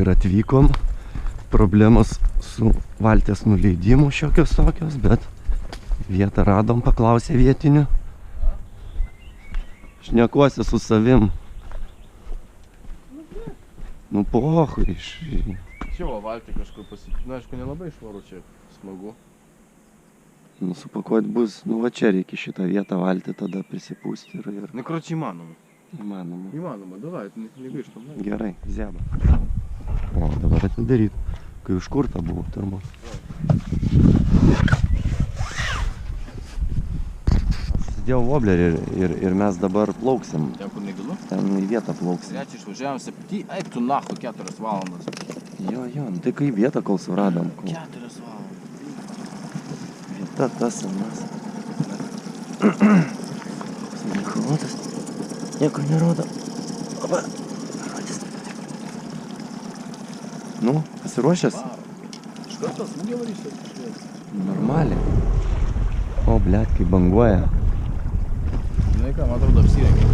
ir atvykom. Problemos su valties nuleidimu šiokios tokios, bet vietą radom, paklausė vietinių. Šnekuosi su savim. Nu pohui. Čia va valtį kažkur pasipilti. Na, aišku, nelabai švaru čia. Smagu. Nu supakuot bus, nu va čia reikia šitą vietą valtį tada prisipūsti ir... Nekročiai įmanoma. Įmanoma. Įmanoma, davai, negaištam. Gerai, zeba. O, dabar atidaryt, kai užkurta buvo turbūt. Sudėjau woblerį ir mes dabar plauksim. Ten kur negilu? Ten į vietą plauksim. Trečią išvažiavom 7, eik tu nahu 4 valandas. Jo, nu tai kai vietą kol suradom. 4 valandas. Vieta tas anas. Sudėkolotas. Nieko nerodo. Opa, rodys. Nu, pasiruošęs? Iš karto smūgį varysiu? Normaliai. O, blet, kai banguoja. Žinai ką, man atrodo apsirengia.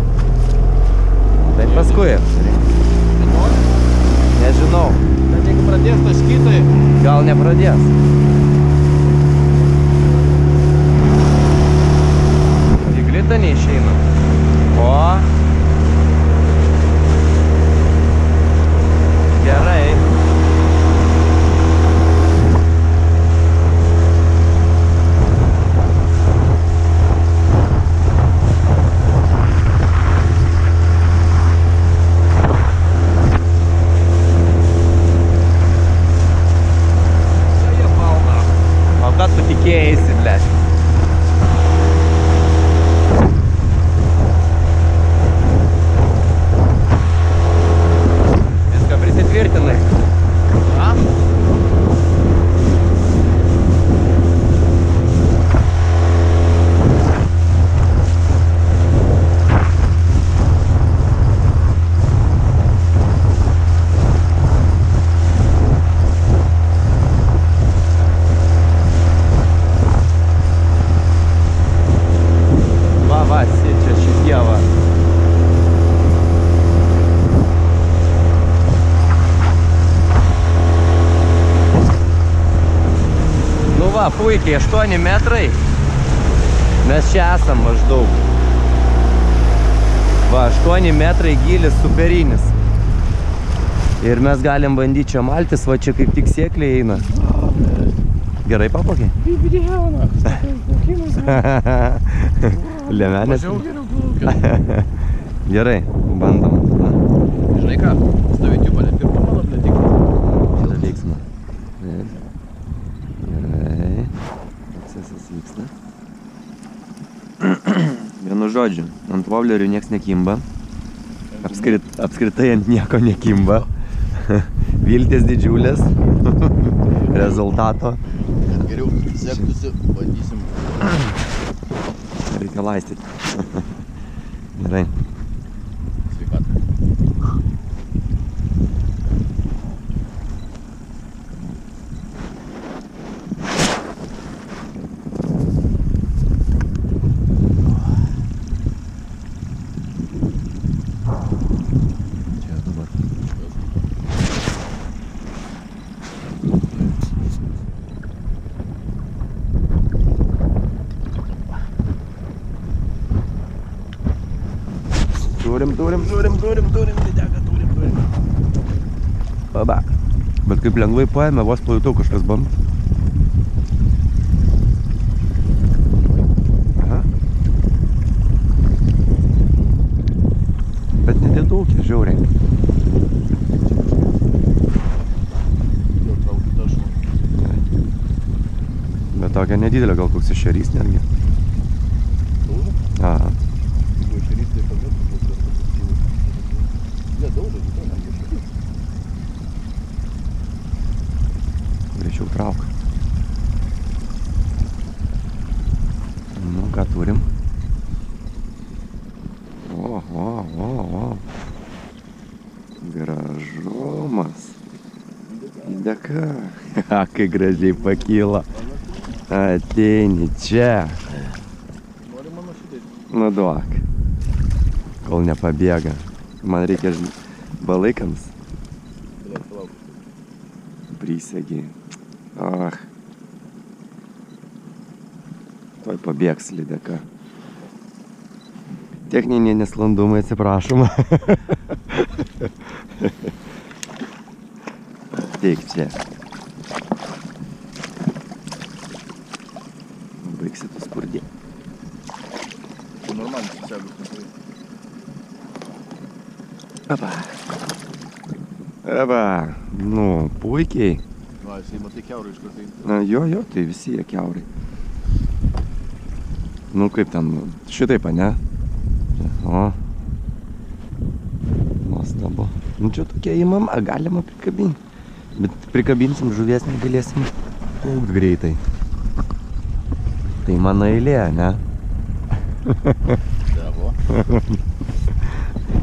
Tai paskui apsirengia. Nežinau. Bet jeigu pradės taškytai... Gal nepradės. Į glitą neišeina. O. Gerai. Tikėjaisi, blėt. Viską prisitvirtinai. A? Puikiai, 8 metrai. Mes čia esam maždaug. Va, 8 metrai gilis superinis. Ir mes galim bandyti čia maltis, va čia kaip tik sėkliai eina. Gerai paplaukiai? Liemenės. Mažiau geriau plaukia. Gerai, bandom. Žinai ką, stovėt jų palėpirko mano plėtik. Šitą veiksmą. Gerai. Procesas vyksta. Vienu žodžiu, ant woblerių nieks nekimba. Apskritai ant nieko nekimba. Viltis didžiulės. Rezultato. Geriau sektųsi, bandysim. Reikia laistyti. Gerai. Sveikatą. Turim, didega, turim. Baba. Bet kaip lengvai paėmė, vos pajutau kažkas bam. Aha. Bet nedėdaukė, žiauriai. Bet tokia nedidelė, gal koks ešerys netgi. Aha. Greičiau trauk. Nu, ką turim? O. Gražumas. Dėka. Kai gražiai pakyla. Ateini čia. Nori mano šitai? Nu, duok. Kol nepabėga. Man reikia balaikams. Palauk. Prisegi. Ach. Tuoj pabėgs lydeka. Techniniai nesklandumai, atsiprašom. Teik čia. Baigsi tu skurdė. Нормально, сяду. Aba. Aba. Nu, puikiai. Va, jisai matai kiaurai iš karto. Jo, tai visi jie kiaurai. Nu, kaip ten, šitaip, ne? O. Nuostabu. Nu, čia tokia įmama, galima prikabinti. Bet prikabinsim žuvies, negalėsim plaukt greitai. Tai mano eilė, ne? Davo.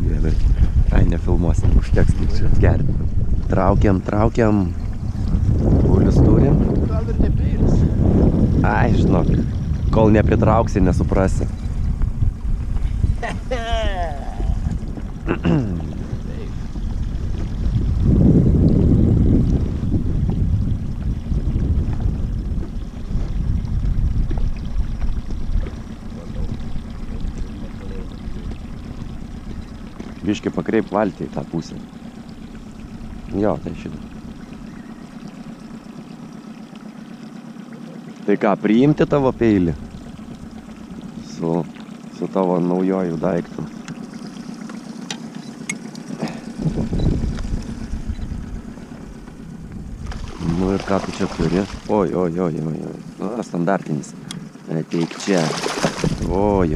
Gerai. Ai, nefilmuosim, užteks tik čia gerti. Traukiam. Paulius turim. Gal ir ne peilis. Ai, žinok, kol nepritrauksi, nesuprasi. Biškį pakreip valtį į tą pusę. Jo, tai šitą. Tai ką, priimti tavo peilį? Su tavo naujojų daiktų. Nu ir ką tu čia turi? Oi. Nu, standartinis. Ateik čia. Oi.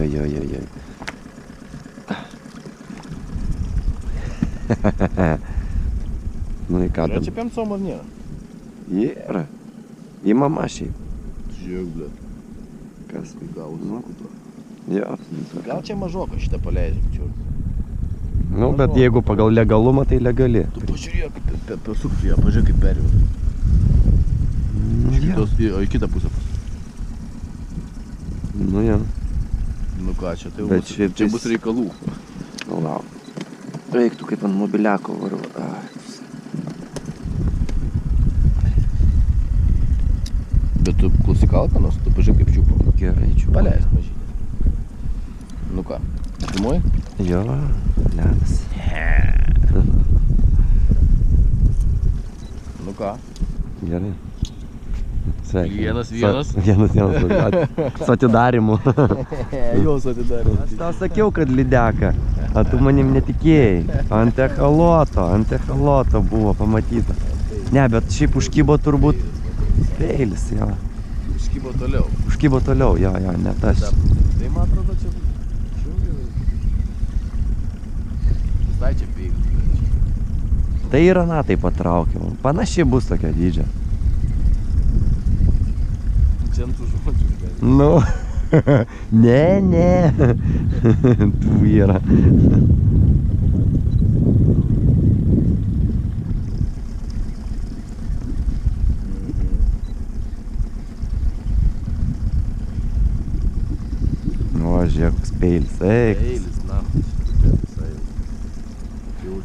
Nu į ką Čia tam? čiapiam som ar nėra? Yra. Įmama šiaip. Žiūrėk, blėt. Kas? Gal Nu. sukuto. Jo. Gal čia mažoką šitą paleidžiam, čia. Nu, bet jeigu pagal legalumą, tai legali. Tu pažiūrėk, pasuk ją, pažiūrėk kaip perveda. Iš kitos, o į kitą pusę pas. Nu jo. Nu ką, čia tai Bet bus, šiaip čia tais- bus reikalų. Nu, lauk. Reiktų kaip ant mobiliako varva. Bet tu klausyk alkanos, tu pažiūrėk kaip čiupo. Gerai, čiūpa. Paleisk mažytį. Nu ką, filmuoji? Jo, ledas. Nu ką? Gerai. Sveiki. Vienas. Vienas. Su atidarimu. Jos atidarė. Aš tau sakiau, kad lydeka. O tu manim netikėjai. Ant echaloto buvo pamatyta. Ne, bet šiaip užkybo turbūt peilis, jo. Užkybo toliau. Užkybo toliau, jo, ne tas. Tai man atrodo čia šiaugiai. Visai čia peilis. Tai ir anatai patraukiau. Panašiai bus tokia dydžia. Čia ant tų žodžių gali. Nu, ne. Tų yra. Nu, žiūrėk, koks peilis. Eik. Peilis, na.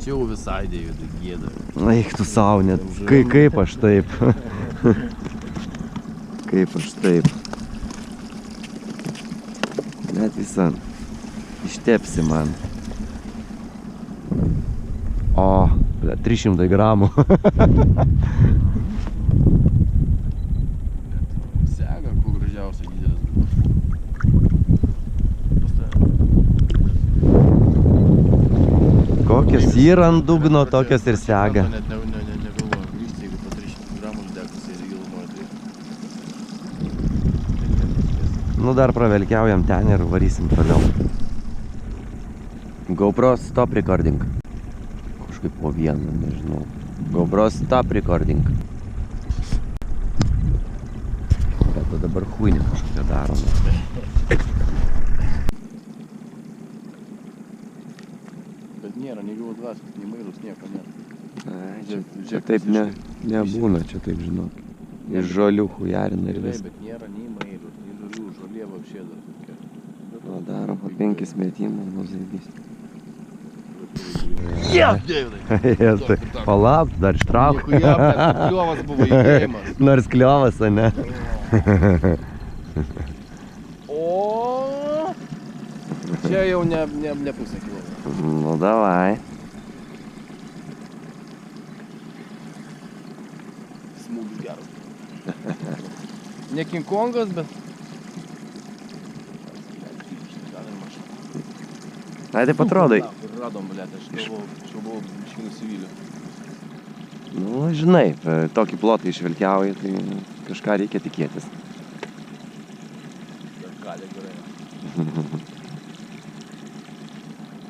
Jau visai dėjau, tai gėda. Eik tu sau, net. Kaip aš taip? Kaip aš taip? Net visą ištepsi man. O, 300 gramų. Sega, kuo gražiausia didelis. Kokios yra ant dugno, tokios ir sega. Net negalvoju, grįžti, jeigu po 300 gramų lydekas ir gilumoje, tai... Nu dar pravelkiaujam ten ir varysim toliau. GoPro stop recording. Kažkaip po vieną, nežinau. GoPro stop recording. Bet dabar huinį kažkokią darome. Bet nėra, nei gyvo dvasios, nei mailus, nieko nėra. Čia taip nebūna, čia taip žinok. Iš žolių hujarina ir Gerai, viską. bet nėra nei mailus, nei žolių, žolė vapšė dar tokia. O daro po 5 metimų, nu zaibys. Bet Yes, Deividai! Palauk, dar ištrauk. Nichuja, bet kliovas buvo įdėjimas. Nors kliovas, o ne? O, čia jau ne pusę kilo. Nu, davai. Smūgis geras. Ne King Kongas, bet... Ai, taip atrodai. Radom, blėt, aš buvau biškį nusivylę. Nu, žinai, tokį plotą išvilkiauji, tai kažką reikia tikėtis. Bet gali gerai.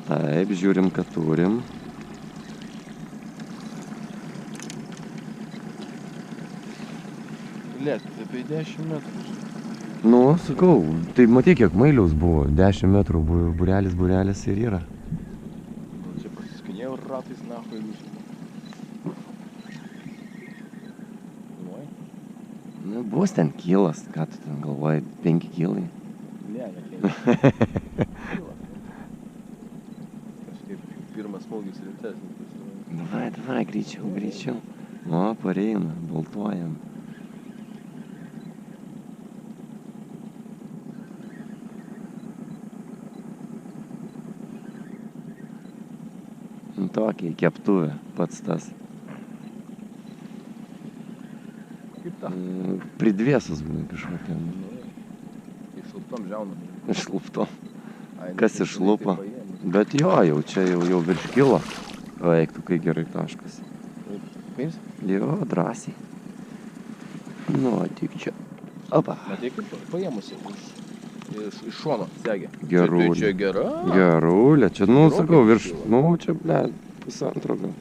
Taip, žiūrim, ką turim. Blėt, apie 10 metrų. Nu, sakau, tai matyk, kiek mailiaus buvo. 10 metrų būrelis ir yra. Čia pasiskinėjau ratais nahui visų. Nu, bus ten kilas, ką tu ten galvoji, 5 kilai. Ne, ne. Kažkaip pirmas smūgis rimtesnis. Davai, greičiau. O, pareina, boltuojam. Tokia keptuvė, pats tas. Kaip ta? Pridvėsus būna kažkokia. Išluptom žiaunam. Išluptom. Kas išlupo? Bet jo, jau čia jau virš kilo. O eik tu, kai gerai taškas. Paims? Jo, drąsiai. Nu, tik čia. Opa. Matai, kaip paėmusi iš šono segė. Gerulė. Čia gera. Gerulė, čia, nu, sakau, virš, nu, čia, ble, pusantro gal.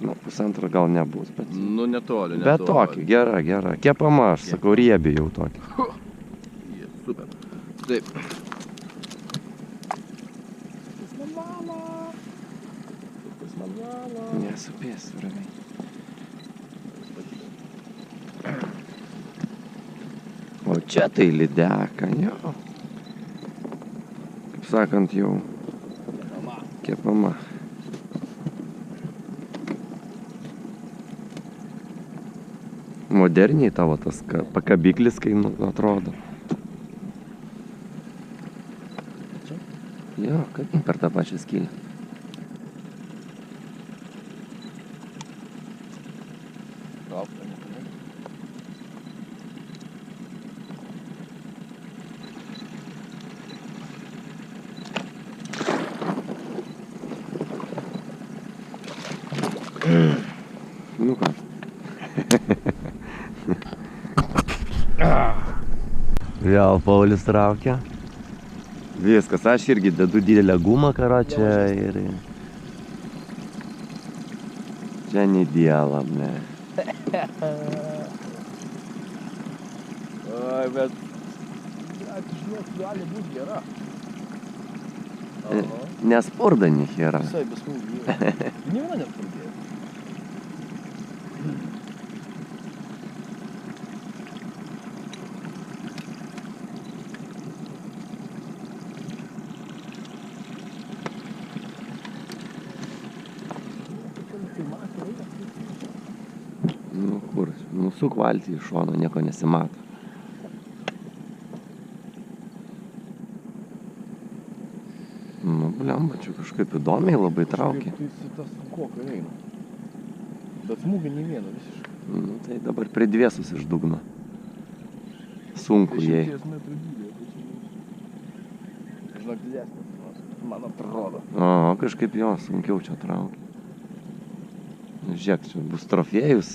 Nu, pusantro gal nebus, bet... Nu, netoli. Bet tokį, gera. Kepama, aš sakau, riebi jau tokį. Super. Taip. Nesupės, ramiai. O čia tai lydeka, jo. Kaip sakant, jau kepama. Moderniai tavo tas pakabiklis, kai atrodo. Jo, kaip per tą pačią skylę. Nu ką. Vėl Paulius traukia. Viskas, aš irgi dedu didelę gumą karočią ir... Čia nedėla, ne. Ai, bet... Žinok, gali būt gera. Nespurda nihera. Visai besmūgį. Nė viena nespurdėjo. Nu kur, nusuk valtį iš šono, nieko nesimato. Nu, blemba, čia kažkaip įdomiai labai traukia. Tai tas kokia eina. Bet smūgį nei vieno visiškai. Nu, tai dabar pridvėsus iš dugno. Sunku jai. 10 metrų gylio. Žinok, didesnis, man atrodo. O, kažkaip jo, sunkiau čia traukia. Nu, žiūrėk, čia bus trofėjus.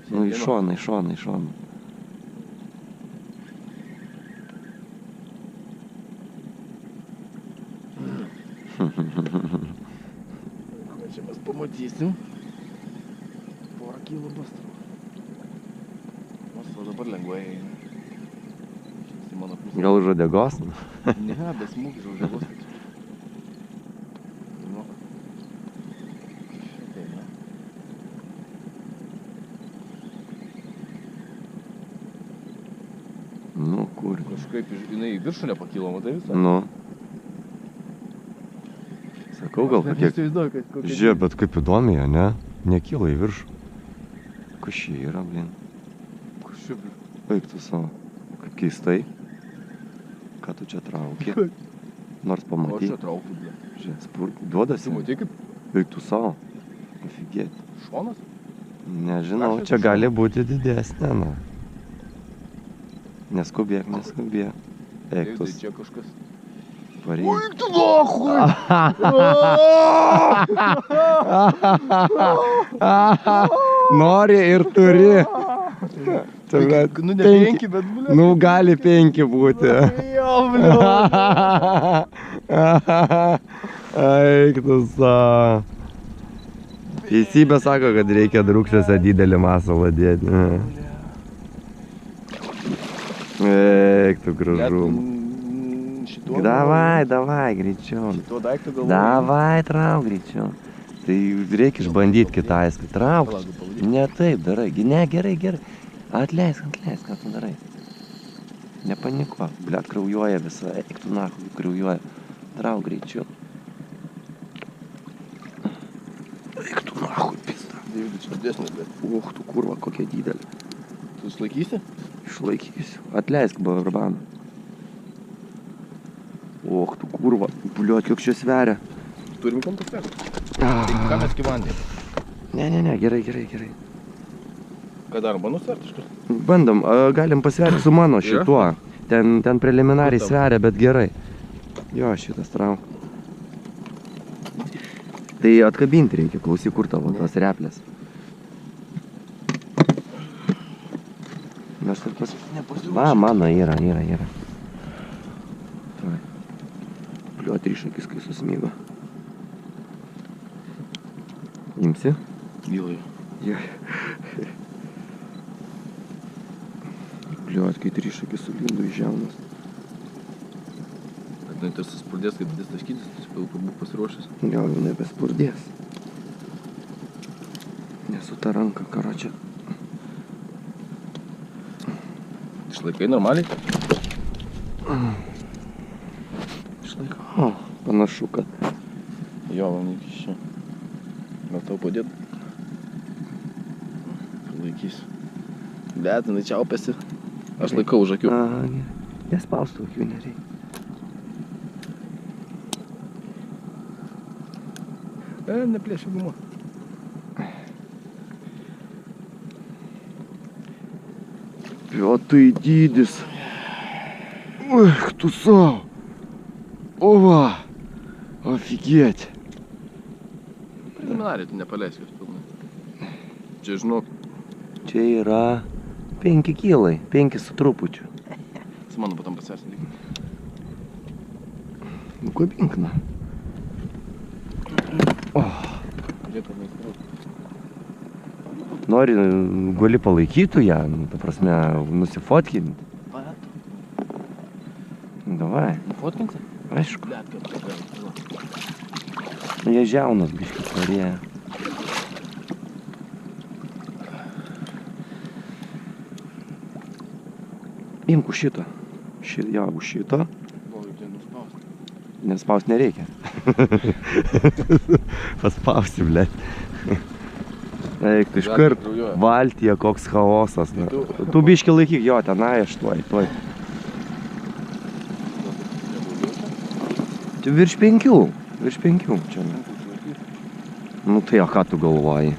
Nu, iš šono. Čia mes pamatysim. Porą kilų bus. O dabar lengvai eina. Šis į mano pusę. Gal už uodegos? Ne, bet smūgis už uodegos. Nu. Šitai, ne. Nu, kur? Kažkaip jinai į viršų nepakilo, matai visą? Nu. Sakau, gal Aš kokie... įsivaizduoju, kad kokia... Žiūrėk, bet kaip įdomiai, ne? Nekyla į viršų. Kas čia yra, blin? Kas čia, bl... Eik tu savo. Kaip keistai. Ką tu čia trauki? Nors O aš pamatai. čia traukiu, bl... Žiūrėk, duodasi. Tu matai kaip Eik tu savo. Afigėti. šonas? Nežinau, Aš čia esu gali būti didesnė, nu. Neskubėk, neskubėk. Eik tu Tai čia kažkas... pareik. Ui, tu nuohui! Nori ir turi. Čia, blet, Nu, ne 5, bet, bl... Nu, gali 5 būti. Jo, bl... Eik tu savo. Teisybė sako, kad reikia drūkštėse didelį masalą dėti. Eik tu gražu. Šituo... Davai, greičiau. Šituo daiktu galvoju... Davai, trauk greičiau. Tai reikia išbandyti kitą aiską. Trauk. Palauk, palauk. Ne taip darai. Ne, gerai. Atleisk, ką tu darai. Nepanikuok. Blet, kraujuoja visą. Eik tu nahui, kraujuoja. Trauk greičiau. Eik tu nahui, pizda. Deividai, čia didesnė, bet... Tu kurva, kokia didelė. Tu sulaikysi? Išlaikysiu. Atleisk, barbaną. Tu kurva. Bliuot, kiek čia sveria. Turim kam pasverti. Tai ką mes gyvandėm? Ne, gerai. Ką darom, bandom sverti iš karto? Bandom, galim pasverti su mano šituo. Ten preliminariai Kur tavo? sveria, bet gerai. Jo, šitas trauk. Tai atkabinti reikia, klausyk, kur tavo tos replės. Mes taip Nepasiruošę. Va, mano yra. Pliuot ryšakis, kai susmygo. Imsi? Jo. Pliuot, kai ryšakis sulindo į žiaunas. Nu, tas suspurdės, kaip didės taškytis, tai čia būk pasiruošęs. Gal jau nebespurdės. Nesu ta ranka, karočią. Išlaikai normaliai? Išlaiko. Panašu, kad... Jo, man iki čia. Gal tau padėt? Laikysiu. Bet, jinai čiaupėsi. Aš laikau už akių. Nespaustų akių nereikia. Neplėšiu gumo. Jo, tai dydis. Tu savo. Ova. Ofigėti. Preliminariai, tu nepaleisk jos pilnai. Čia, žinok, Čia yra 5 kilai, 5 su trupučiu. su mano patam pasversi lygiai. Nu, kabink, na. Žiūrėk, kad neįsirautų. Nori, gali palaikytų ją, nu, ta prasme, nusifotkinti. Davai, Nufotkinsi? aišku. Blet, kad tu gali. Nu, jie žiaunas biškį svarėja. Imk už šito. Jo, už šito. Noriu tai nuspausti. Nespaust nereikia. Paspausti, blet. Eik, tu iškart kraujuoja. valtyje koks chaosas. Na. Tu- Tu biškį laikyk, jo, tenai aš tuoj. Čia virš 5. Virš 5 čia. Ne. Nu tai, o ką tu galvoji?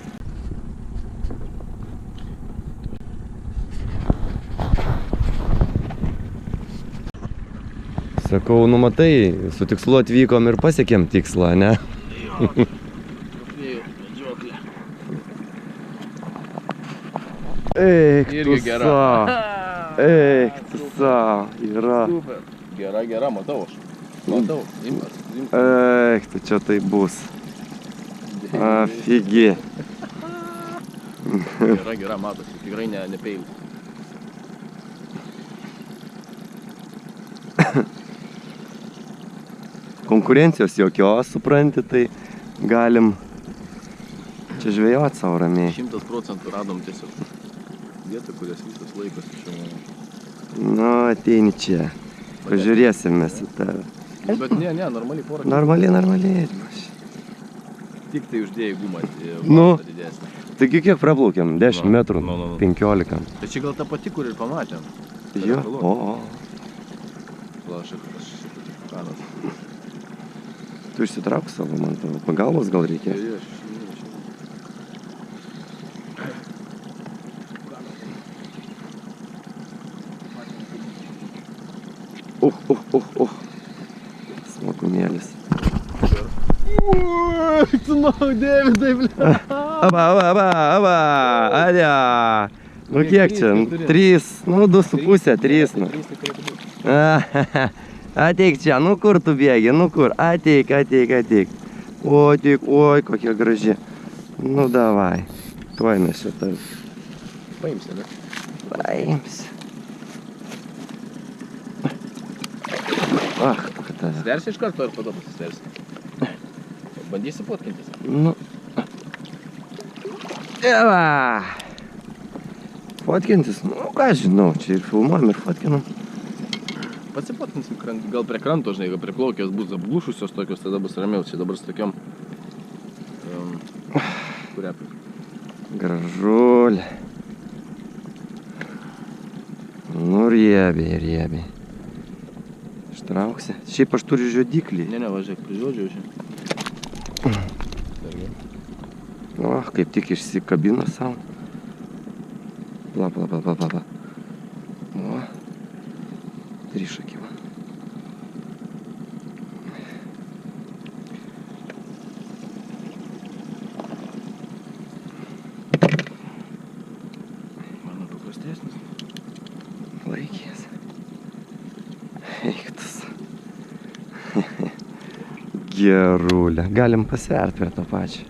Sakau, nu matai, su tikslu atvykom ir pasiekėm tikslą, ne? Trofėjų medžioklė. Eik, tu Irgi gera. savo. Eik, tu savo. Yra. Super. Gera, matau aš. Matau. Imk. Eik, tu čia tai bus. Afigi. Gera, matosi. Tikrai ne peilis. Konkurencijos jokios, supranti, tai galim čia žvejot savo ramiai. 100% radom tiesiog vietą, kurias visas laikas čia. Nu, ateini čia. Pažiūrėsim mes į tave. Bet ne, normaliai porą. Normaliai. Tik tai uždėjai gumą Nu. didesnį. Taigi kiek praplaukėm? 10 Nu, metrų? nu. 15. Tai čia gal ta pati, kur ir pamatėm. Jo, o. Plašai, kanas. Tu išsitrauk savo, man tavo pagalbos gal reikia. Jo, Smagumėlis. Tu Davidai, ble. Aba, adė. Nu kiek čia? 3, nu 2,5, 3. Nu. Ateik čia, nu kur tu bėgi, nu kur? Ateik. Oi, kokia graži. Nu davai. Tuoj mes šitą. Paimsi, ne? Paimsi. Ach, kad tave. Sversi iš karto ir po to pasisversi. Bandysi potkintis. Nu. Eva. Fotkintis, nu ką žinau, čia ir filmuojam, ir fotkinam. Pasipotkinsim, gal prie kranto, žinai, gal prie plaukės bus apglušusios tokios, tada bus ramiau. Čia dabar su tokiom... Kurią? Gražulė. Nu riebiai. Ištrauksi. Šiaip aš turiu žiodiklį. Ne, važiuok, prižiūrėjau čia. O, kaip tik išsikabino savo. Pla. O, trišakį va. Mano paprastesnis. Laikės. Eiktus. Gerulė. Galim pasvert prie to pačią.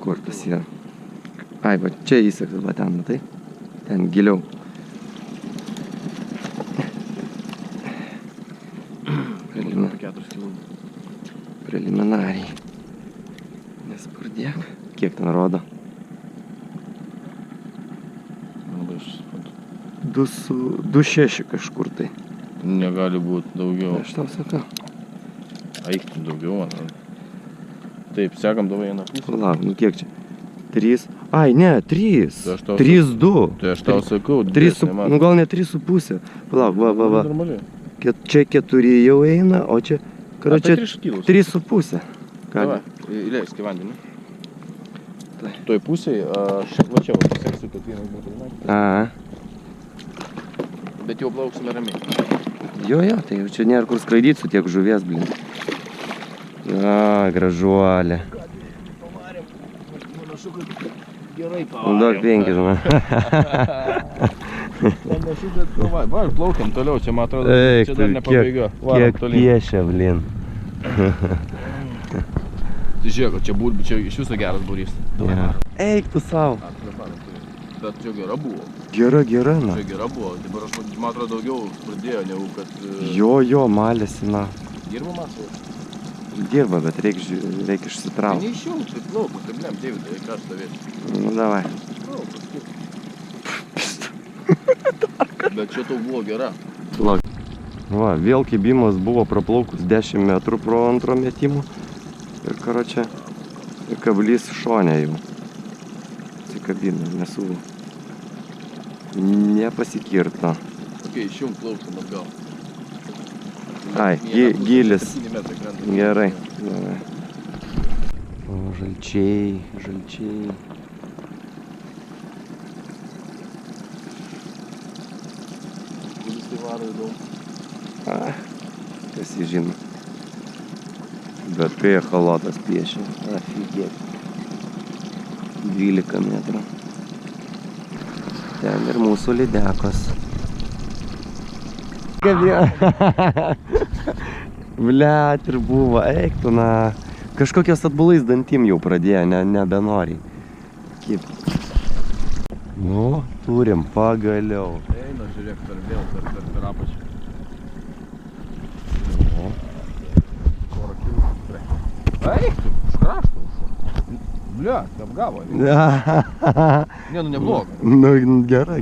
Kur tas yra? Ai, va čia įsakas, va ten, matai? Ten giliau. Preliminariai. Nespardėk. Kiek ten rodo? 2,6 kažkur tai. Negali būti daugiau. Aš tau sakau. Eikti daugiau, man. Taip, sekam davai vieną pusę. Palauk, nu kiek čia? 3. Ai, ne, 3. Tai aš tau 3,2. Tai aš tau sakau, 3, nu gal ne 3,5. Palauk, va. Normaliai. Čia 4 jau eina, o čia, Tai čia 3,5. 3,5. Davai, įleisk į vandenį. Toj pusėje, aš va čia pasieksiu, kad vienas būtų vandenį. A, Bet jau plauksime ramiai. jo, tai jau čia nėra kur skraidyti su tiek žuvies, blin. A, gražuolė. Panašu, kad gerai Duok 5, žinai. Panašu, kad va, ir plaukiam toliau, čia man atrodo, Eik, čia dar ne pabaiga. Varom kiek tolyn. piešia, blin. Tai žiūrėk, čia iš viso geras būrys. Eik tu savo. Bet čia gera buvo. Gera, na. Čia gera buvo. Dabar aš, man atrodo, daugiau pradėjo, negu kad... Jo, malėsi, na. Dirba masų. Dirba, bet reikia Tai išsitraukti. neišjung, tai plauk, tai blem, Davidai, ką stovėti? Nu, davai. Plauk, paskui. Bet čia tau buvo gera. Lauk. Va, vėl kibimas buvo praplaukus 10 metrų pro antro metimų. Ir karočią, kablys šonė jau. Atsikabino, nesuvo. Nepasikirto. Ok, išjung plauksim atgal. Ai, gilis. 7 metrai krenta. Gerai. Davai. O, žalčiai. Gilis tai varo įdomu. Kas jį žino. Bet kai echolotas piešia, afigėt. 12 metrų. Ten ir mūsų lydekos. Bliat, ir buvo, eik tu, na. Kažkokios atbulais dantim jau pradėjo, nebenori. Kaip. Nu, turim pagaliau. Eina, žiūrėk, vėl per apačią. Eik tu, už krašto užšok. Blia, apgavo. Ne, nu nebloga. Nu, gera.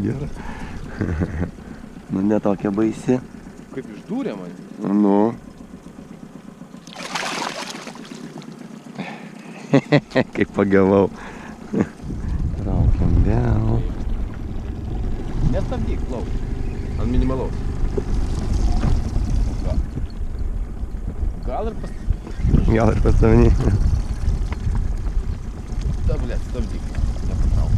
Nu, ne tokia baisi. Kaip išdūrė man. Nu, Kaip pagavau. Traukiam vėl. Nestabdyk, plauk. Ant minimalaus. Gal ir pas... Gal ir pastavny. Da, blėt, stabdyk. Nepatrauk.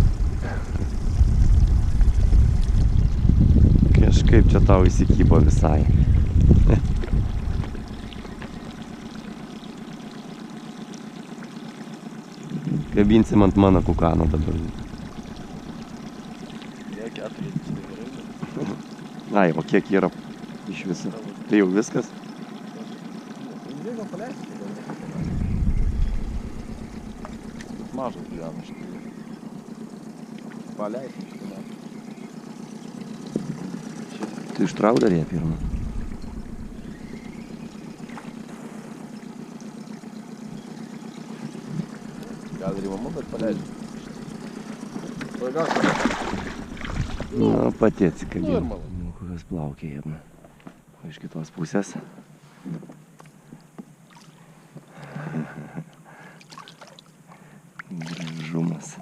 Kažkaip čia tau įsikybo visai. Kabinsim ant mano kukano dabar. Jie 4, gerai. Ai, o kiek yra iš viso? Tai jau viskas? Jeigu paleisti, tai gal nepaleisti. Mažas gyvena šitą. Paleisti šitą metų. Tu ištrauk dar ją pirmą. Gal ir įmamu, bet paleidžiu. Pagausiu. Nu, pati atsikabino. Normalu. Nu, kokios plaukė jėm. O iš kitos pusės. Gražumas.